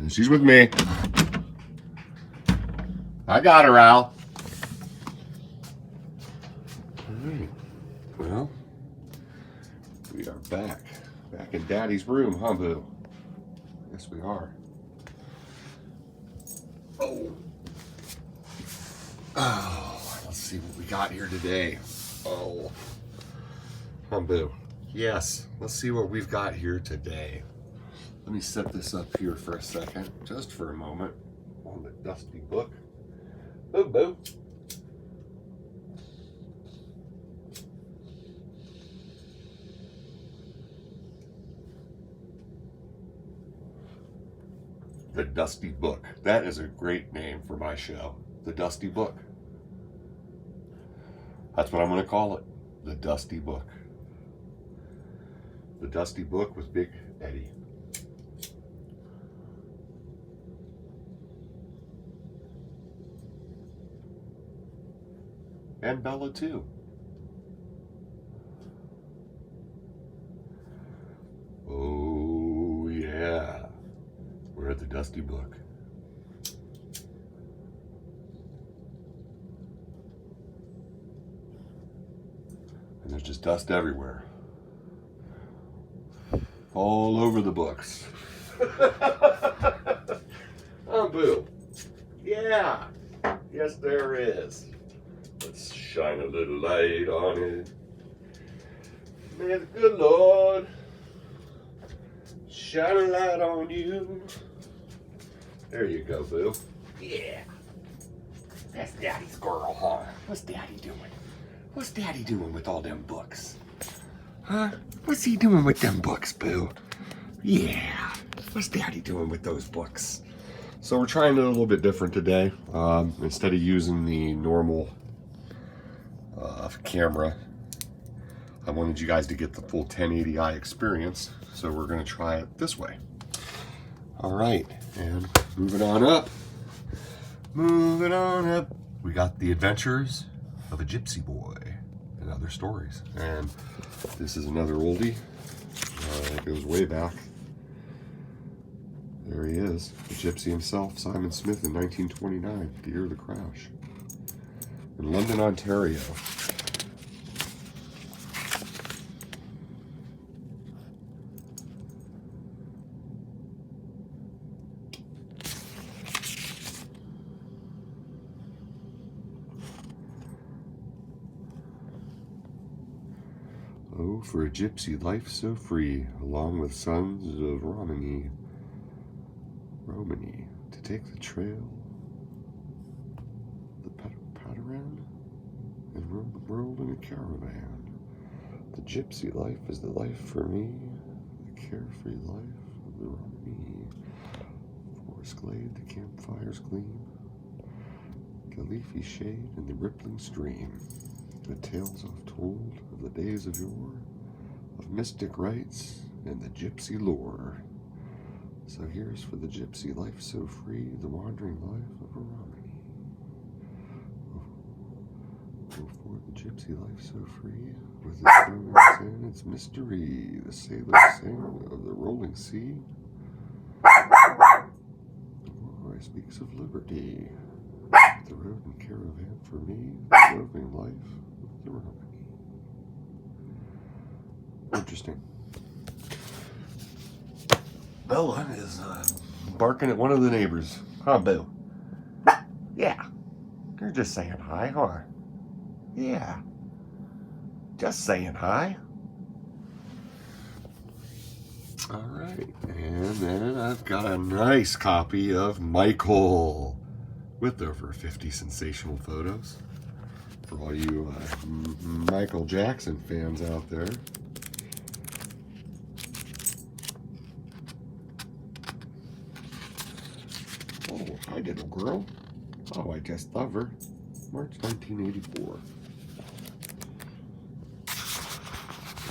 She's with me. I got her, Al. All right. Well, we are back in Daddy's room, huh, Boo? Yes, we are. Oh, let's see what we got here today. Oh, huh, Boo? Yes, let's see what we've got here today. Let me set this up here for a second, just for a moment, on the dusty book. Boo, Boo. The Dusty Book. That is a great name for my show. The Dusty Book. That's what I'm going to call it. The Dusty Book. The Dusty Book with Big Eddie. And Bella too. Oh yeah. We're at the Dusty Book. And there's just dust everywhere. All over the books. Oh, Boo. Yeah. Yes, there is. Let's shine a little light on it. May the good Lord shine a light on you. There you go, Boo. Yeah. That's Daddy's girl, huh? What's Daddy doing? What's Daddy doing with all them books? Huh? What's he doing with them books, Boo? Yeah. What's Daddy doing with those books? So we're trying it a little bit different today. Instead of using the normal camera, I wanted you guys to get the full 1080i experience. So we're going to try it this way. All right, and moving on up. Moving on up. We got The Adventures of a Gypsy Boy and Other Stories. And this is another oldie. It goes way back. There he is, the gypsy himself, Simon Smith, in 1929, the year of the crash, in London, Ontario. Oh, for a gypsy life so free, along with sons of Romany, to take the trail, the Padaran, and roam the world in a caravan. The gypsy life is the life for me, the carefree life of the Romany. Forest glade, the campfires gleam, the leafy shade and the rippling stream. The tales oft told of the days of yore, of mystic rites and the gypsy lore. So here's for the gypsy life so free, the wandering life of a Romany. Oh, for the gypsy life so free, with its romance and its mystery, the sailors sing of the rolling sea. The boy speaks of liberty, the road and caravan for me, the roving life of the Romany. Interesting. Bella is barking at one of the neighbors. Huh, Boo? Yeah. You're just saying hi, huh? Yeah. Just saying hi. All right. And then I've got a nice copy of Michael with over 50 sensational photos for all you Michael Jackson fans out there. Oh, hi, little girl. Oh, I just love her. March 1984.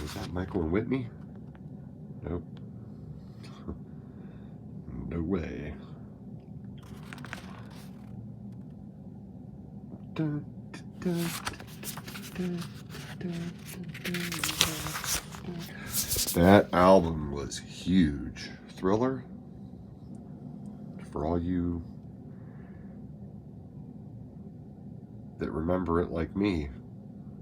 Was that Michael and Whitney? Nope. No way. Dun, dun, dun, dun, That album was huge. Thriller, for all you that remember it like me,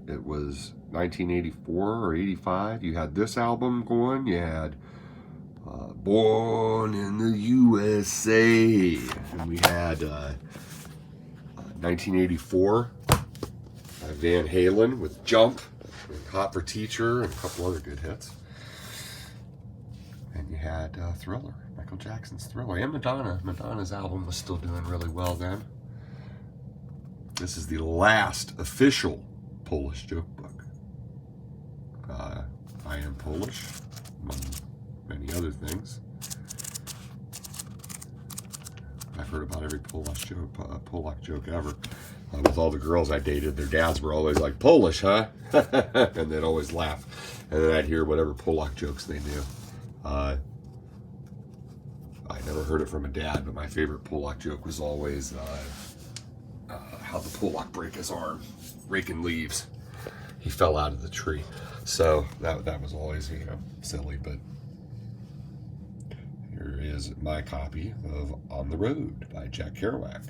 it was 1984 or 85. You had this album going. You had Born in the USA. And we had 1984, Van Halen with Jump, and Hot for Teacher, and a couple other good hits. And you had Thriller, Michael Jackson's Thriller, and Madonna. Madonna's album was still doing really well then. This is the last official Polish joke book. I am Polish, among many other things. I've heard about every Polak joke ever. With all the girls I dated, their dads were always like, Polish, huh? And they'd always laugh. And then I'd hear whatever Polak jokes they knew. I never heard it from a dad, but my favorite Polak joke was always how the Polak break his arm, raking leaves. He fell out of the tree. So that was always, silly, but here is my copy of On the Road by Jack Kerouac.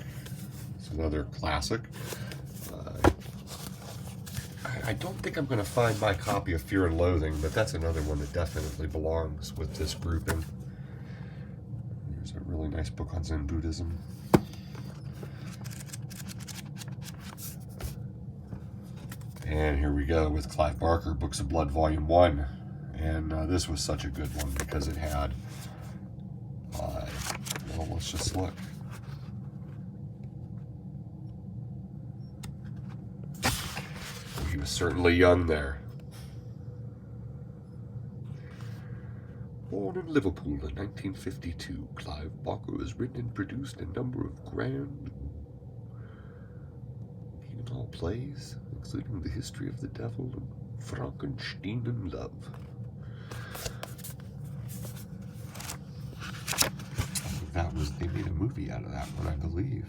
It's another classic. I don't think I'm going to find my copy of Fear and Loathing, but that's another one that definitely belongs with this grouping. There's a really nice book on Zen Buddhism. And here we go with Clive Barker, Books of Blood, Volume 1. And this was such a good one because it had, well, let's just look. He was certainly young there. Born in Liverpool in 1952, Clive Barker has written and produced a number of grand plays, including The History of the Devil and Frankenstein in Love. They made a movie out of that one, I believe.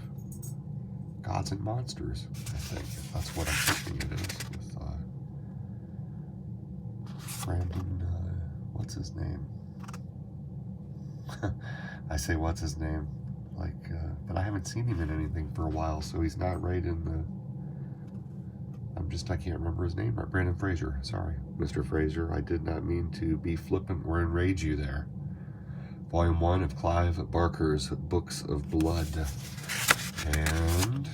Gods and Monsters, I think. That's what I'm thinking it is. With Brandon, what's his name? I say what's his name, but I haven't seen him in anything for a while, so he's not right in the. I can't remember his name. Brandon Fraser, sorry. Mr. Fraser, I did not mean to be flippant or enrage you there. Volume 1 of Clive Barker's Books of Blood. And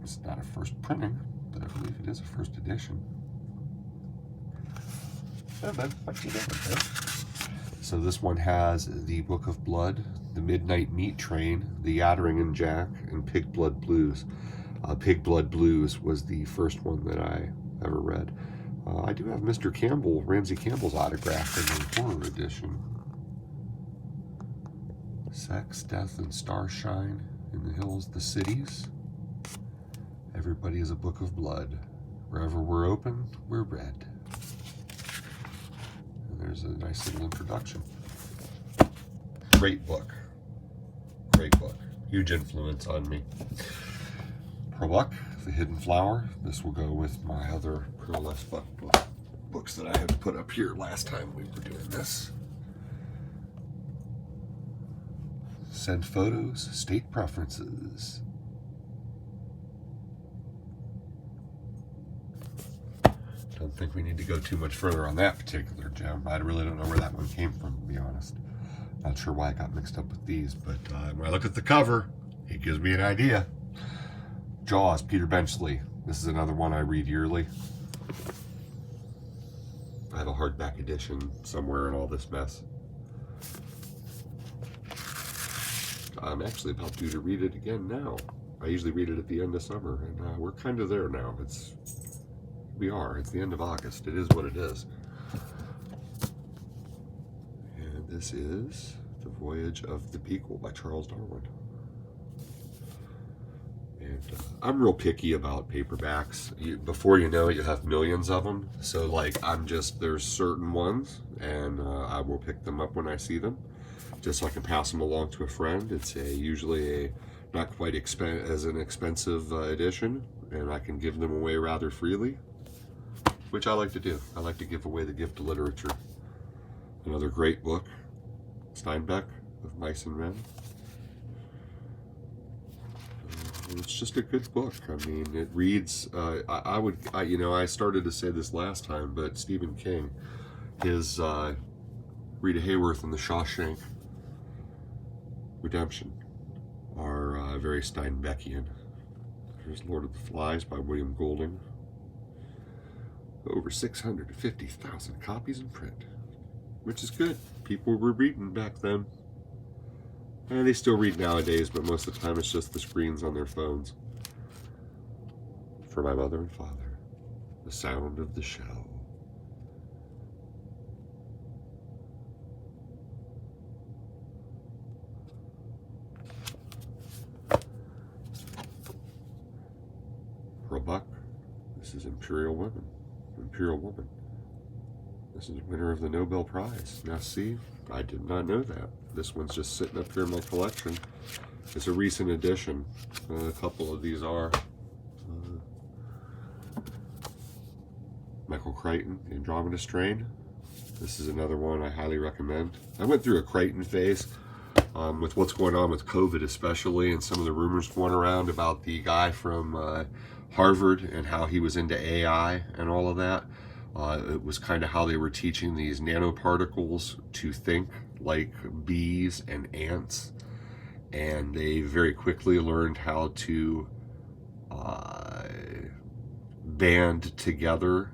it's not a first printing, but I believe it is a first edition. So this one has the Book of Blood, The Midnight Meat Train, The Yattering Jack, and Pig Blood Blues. Pig Blood Blues was the first one that I ever read. I do have Mr. Campbell, Ramsey Campbell's autograph in the horror edition. Sex, Death, and Starshine in the Hills, the Cities. Everybody is a Book of Blood. Wherever we're open, we're red. And there's a nice little introduction. Great book. Great book. Huge influence on me. Paperback, The Hidden Flower. This will go with my other Pearlesque books that I had put up here last time we were doing this. Send Photos, State Preferences. Don't think we need to go too much further on that particular gem. I really don't know where that one came from, to be honest. Not sure why I got mixed up with these, but when I look at the cover, it gives me an idea. Jaws, Peter Benchley. This is another one I read yearly. I have a hardback edition somewhere in all this mess. I'm actually about due to read it again now. I usually read it at the end of summer, and we're kind of there now. It's the end of August. It is what it is. And this is The Voyage of the Beagle by Charles Darwin. And I'm real picky about paperbacks. Before you know it, you have millions of them. So there's certain ones, and I will pick them up when I see them, just so I can pass them along to a friend. It's usually a not quite as an expensive edition, and I can give them away rather freely. which I like to do. I like to give away the gift of literature. Another great book, Steinbeck, of Mice and Men. It's just a good book. I mean, it reads, I started to say this last time, but Stephen King, his Rita Hayworth and the Shawshank Redemption are very Steinbeckian. There's Lord of the Flies by William Golding. Over 650,000 copies in print, which is good. People were reading back then. And they still read nowadays, but most of the time it's just the screens on their phones. For my mother and father, The Sound of the Shell. For a buck, this is Imperial Woman. Imperial Woman. This is winner of the Nobel Prize. Now see, I did not know that. This one's just sitting up here in my collection. It's a recent addition. A couple of these are. Michael Crichton, The Andromeda Strain. This is another one I highly recommend. I went through a Crichton phase with what's going on with COVID especially, and some of the rumors going around about the guy from Harvard and how he was into AI and all of that. It was kind of how they were teaching these nanoparticles to think like bees and ants, and they very quickly learned how to band together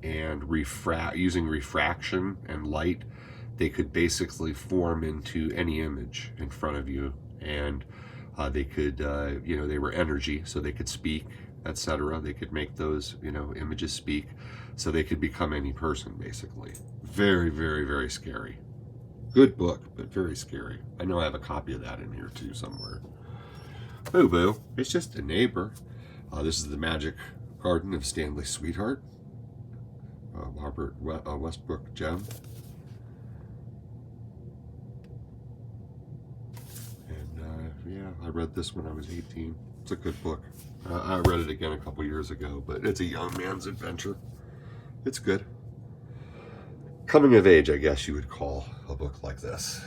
and using refraction and light. They could basically form into any image in front of you, and they could, they were energy, so they could speak, etc. They could make those, images speak, so they could become any person, basically. Very, very, very scary. Good book, but very scary. I know I have a copy of that in here too somewhere. Boo boo, it's just a neighbor. This is The Magic Garden of Stanley Sweetheart. Robert Westbrook gem. And yeah, I read this when I was 18. It's a good book. I read it again a couple years ago, but it's a young man's adventure. It's good. Coming of age, I guess you would call a book like this.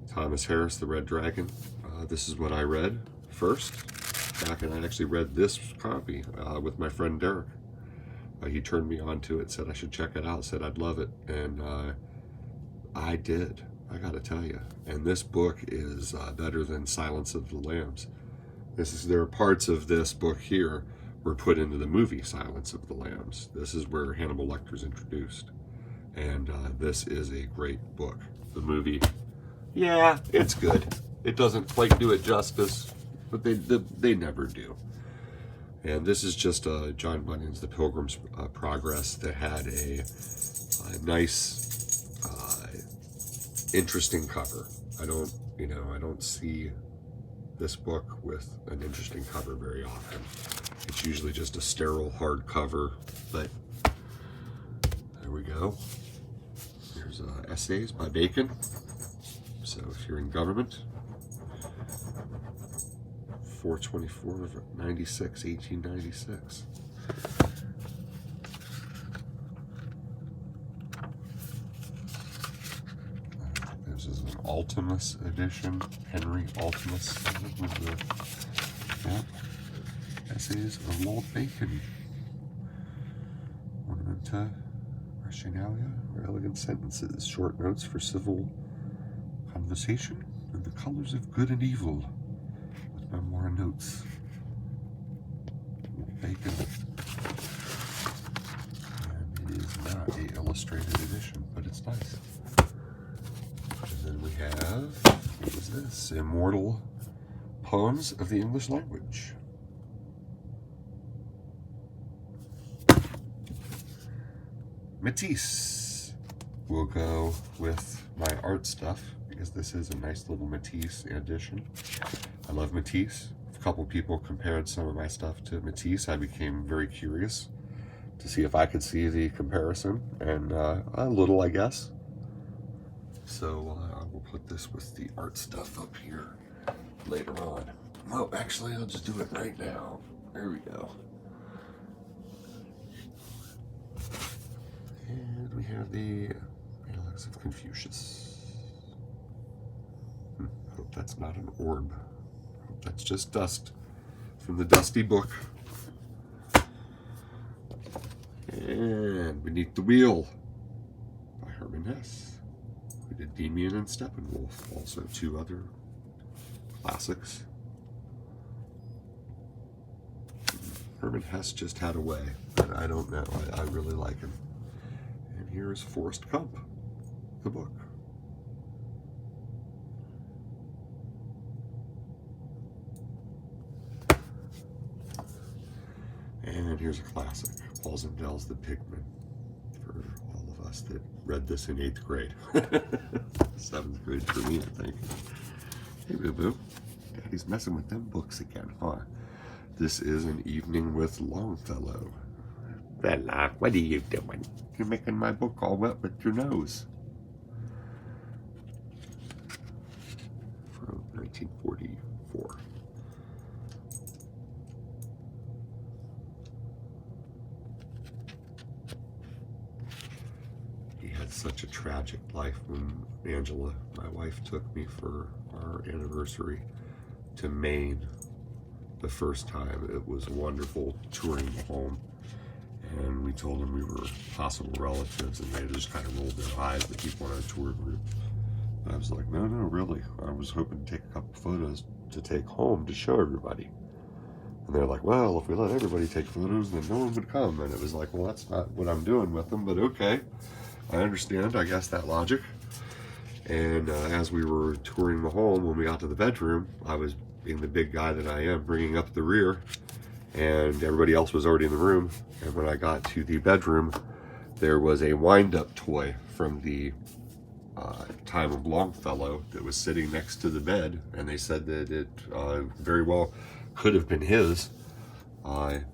Thomas Harris, The Red Dragon. This is what I read first. Back, and I actually read this copy with my friend Derek. He turned me on to it, said I should check it out, said I'd love it, and I did. I gotta tell you. And this book is better than Silence of the Lambs. There are parts of this book here were put into the movie Silence of the Lambs. This is where Hannibal Lecter's introduced. And this is a great book. The movie, yeah, it's good. It doesn't quite do it justice, but they never do. And this is just John Bunyan's The Pilgrim's Progress that had a nice, interesting cover. I don't see this book with an interesting cover very often. It's usually just a sterile hard cover, but there we go. Here's essays by Bacon. So if you're in government, 4/24 of 1896. This is an Altimus edition. Henry Altimus. Essays of Lord Bacon. Ornamenta Rationalia, or elegant sentences, short notes for civil conversation, and the colors of good and evil, with memoir notes. Bacon. And it is not an illustrated edition, but it's nice. And then we have, what is this? Immortal Poems of the English Language. Matisse will go with my art stuff, because this is a nice little Matisse edition. I love Matisse. A couple people compared some of my stuff to Matisse. I became very curious to see if I could see the comparison, and a little, I guess. So I will put this with the art stuff up here later on. Well, actually, I'll just do it right now. There we go. And we have the Analects of Confucius. I hope that's not an orb. I hope that's just dust from the dusty book. And Beneath the Wheel by Herman Hesse. We did Demian and Steppenwolf, also two other classics. Herman Hesse just had a way, and I don't know. I really like him. And here's Forrest Gump, the book. And here's a classic, Paul Zendel's The Pigman, for all of us that read this in 8th grade. 7th grade for me, I think. Hey, boo-boo. Daddy's messing with them books again, huh? This is An Evening with Longfellow. Bella, what are you doing? You're making my book all wet with your nose. From 1944. He had such a tragic life when Angela, my wife, took me for our anniversary to Maine. The first time. It was wonderful touring the home, and we told them we were possible relatives, and they just kind of rolled their eyes to keep on our tour group. And I was like, no, really. I was hoping to take a couple photos to take home to show everybody. And they're like, well, if we let everybody take photos, then no one would come. And it was like, well, that's not what I'm doing with them, but okay. I understand, I guess, that logic. And as we were touring the home, when we got to the bedroom, I was, being the big guy that I am, bringing up the rear, and everybody else was already in the room. And when I got to the bedroom, there was a wind-up toy from the time of Longfellow that was sitting next to the bed, and they said that it very well could have been his, and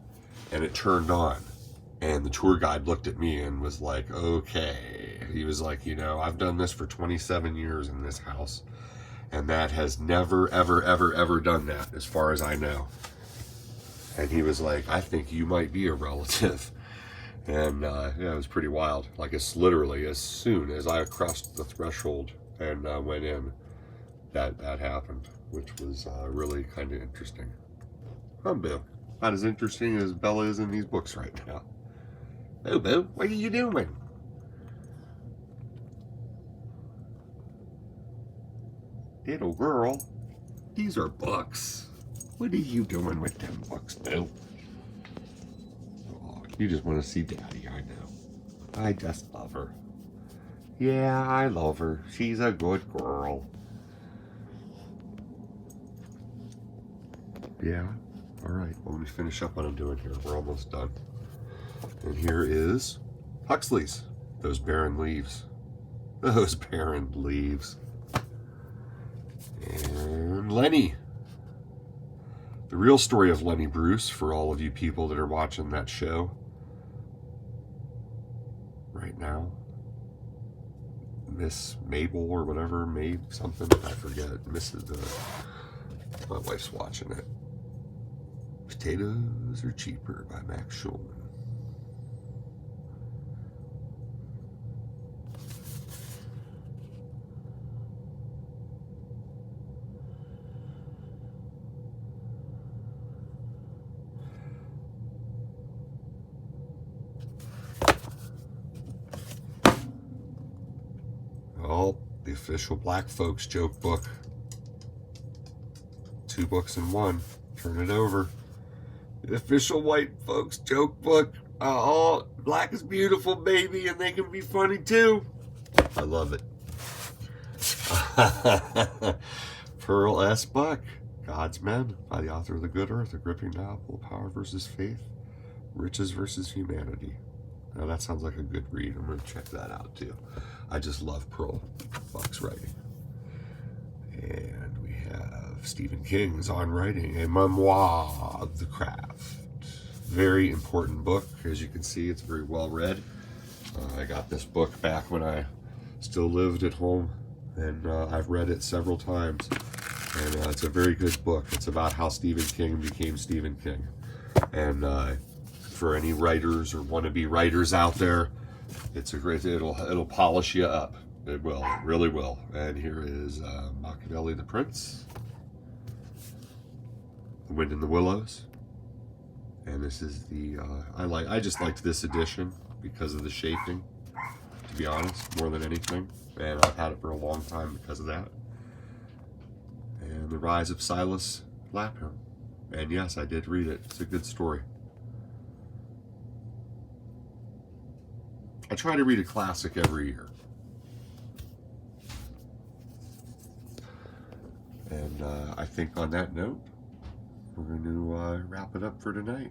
it turned on. And the tour guide looked at me and was like, okay. He was like, you know, I've done this for 27 years in this house, and that has never, ever done that, as far as I know. And he was like, I think you might be a relative. And yeah, it was pretty wild. Like, it's literally as soon as I crossed the threshold and went in, that happened, which was really kind of interesting. Boo. Not as interesting as Bella is in these books right now. Boo, what are you doing? Little girl, these are books. What are you doing with them books, Boo? Oh, you just want to see Daddy, I know. I just love her. Yeah, I love her. She's a good girl. Yeah? Alright, well, let me finish up what I'm doing here. We're almost done. And here is Huxley's Those Barren Leaves. Those Barren Leaves. And Lenny. The real story of Lenny Bruce, for all of you people that are watching that show right now. Miss Mabel or whatever, Mabe something, I forget. My wife's watching it. Potatoes Are Cheaper by Max Schulman. Oh, the official Black Folks joke book. 2 books in one. Turn it over. The official White Folks joke book. Oh, black is beautiful, baby, and they can be funny too. I love it. Pearl S. Buck, God's Men, by the author of The Good Earth, a gripping novel, Power versus Faith, Riches versus Humanity. Now that sounds like a good read. I'm going to check that out too. I just love Pearl Buck's writing. And we have Stephen King's On Writing, a memoir of the craft. Very important book. As you can see, it's very well read. I got this book back when I still lived at home, and I've read it several times. And it's a very good book. It's about how Stephen King became Stephen King. And for any writers or wannabe writers out there, It's a great, it'll polish you up. It will, it really will. And here is Machiavelli the Prince, The Wind in the Willows. And this is the, I just liked this edition because of the shaping, to be honest, more than anything. And I've had it for a long time because of that. And The Rise of Silas Lapham. And yes, I did read it. It's a good story. I try to read a classic every year. And I think on that note, we're going to wrap it up for tonight.